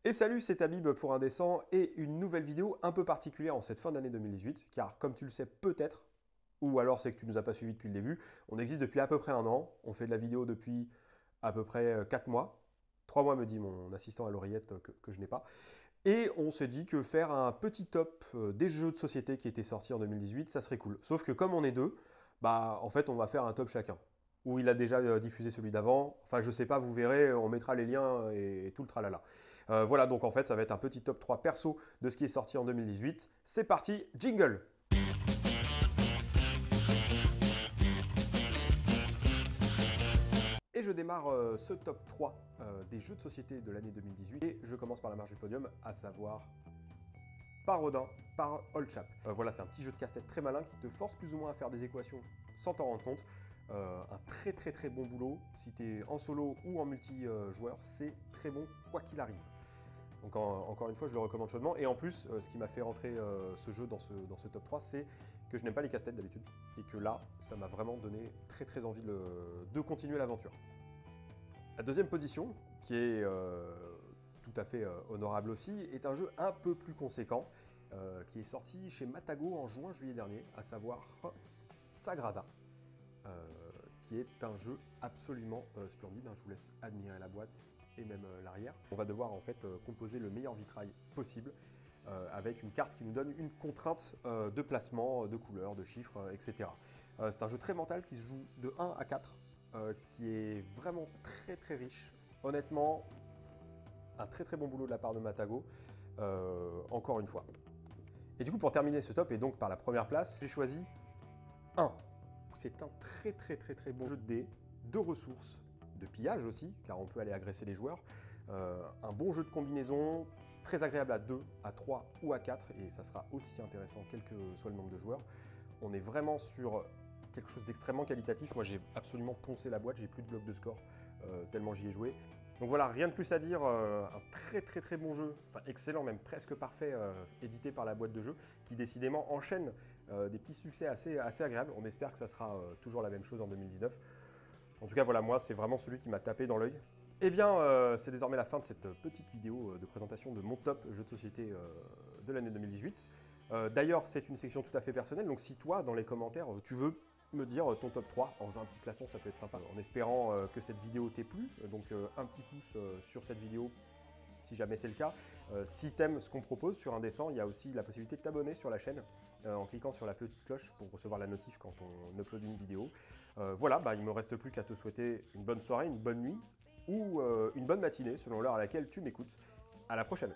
Et salut, c'est Habib pour Indécent et une nouvelle vidéo un peu particulière en cette fin d'année 2018, car comme tu le sais peut-être, ou alors c'est que tu nous as pas suivis depuis le début, on existe depuis à peu près un an, on fait de la vidéo depuis à peu près 4 mois, 3 mois me dit mon assistant à l'oreillette que je n'ai pas, et on s'est dit que faire un petit top des jeux de société qui étaient sortis en 2018, ça serait cool. Sauf que comme on est deux, bah en fait on va faire un top chacun. Ou il a déjà diffusé celui d'avant. Enfin, je sais pas, vous verrez, on mettra les liens et tout le tralala. Voilà, donc en fait, ça va être un petit top 3 perso de ce qui est sorti en 2018. C'est parti, jingle! Et je démarre ce top 3 des jeux de société de l'année 2018. Et je commence par la marche du podium, à savoir par Rodin, par Old Chap. Voilà, c'est un petit jeu de casse-tête très malin qui te force plus ou moins à faire des équations sans t'en rendre compte. Un très bon boulot. Si tu es en solo ou en multijoueur, c'est très bon quoi qu'il arrive. Donc encore une fois, je le recommande chaudement. Et en plus, ce qui m'a fait rentrer ce jeu dans ce top 3, c'est que je n'aime pas les casse-têtes d'habitude. Et que là, ça m'a vraiment donné très envie de continuer l'aventure. La deuxième position, qui est tout à fait honorable aussi, est un jeu un peu plus conséquent, qui est sorti chez Matago en juin-juillet dernier, à savoir Sagrada. Qui est un jeu absolument splendide. Je vous laisse admirer la boîte et même l'arrière. On va devoir en fait composer le meilleur vitrail possible avec une carte qui nous donne une contrainte de placement, de couleurs, de chiffres, etc. C'est un jeu très mental qui se joue de 1 à 4, qui est vraiment très riche. Honnêtement, un très bon boulot de la part de Matago, encore une fois. Et du coup, pour terminer ce top, et donc par la première place, j'ai choisi 1. C'est un très bon jeu de dés, de ressources, de pillage aussi, car on peut aller agresser les joueurs. Un bon jeu de combinaison, très agréable à 2, à 3 ou à 4, et ça sera aussi intéressant quel que soit le nombre de joueurs. On est vraiment sur quelque chose d'extrêmement qualitatif. Moi j'ai absolument poncé la boîte, j'ai plus de blocs de score, tellement j'y ai joué. Donc voilà, rien de plus à dire, un très bon jeu, enfin excellent, même presque parfait, édité par la boîte de jeu, qui décidément enchaîne des petits succès assez agréables. On espère que ça sera toujours la même chose en 2019. En tout cas, voilà, moi, c'est vraiment celui qui m'a tapé dans l'œil. Eh bien, c'est désormais la fin de cette petite vidéo de présentation de mon top jeu de société de l'année 2018. D'ailleurs, c'est une section tout à fait personnelle, donc si toi, dans les commentaires, tu veux me dire ton top 3 en faisant un petit classement, ça peut être sympa. En espérant que cette vidéo t'ait plu, donc un petit pouce sur cette vidéo si jamais c'est le cas. Si t'aimes ce qu'on propose sur Indécent, il y a aussi la possibilité de t'abonner sur la chaîne en cliquant sur la petite cloche pour recevoir la notif quand on upload une vidéo. Voilà, il ne me reste plus qu'à te souhaiter une bonne soirée, une bonne nuit ou une bonne matinée selon l'heure à laquelle tu m'écoutes. À la prochaine!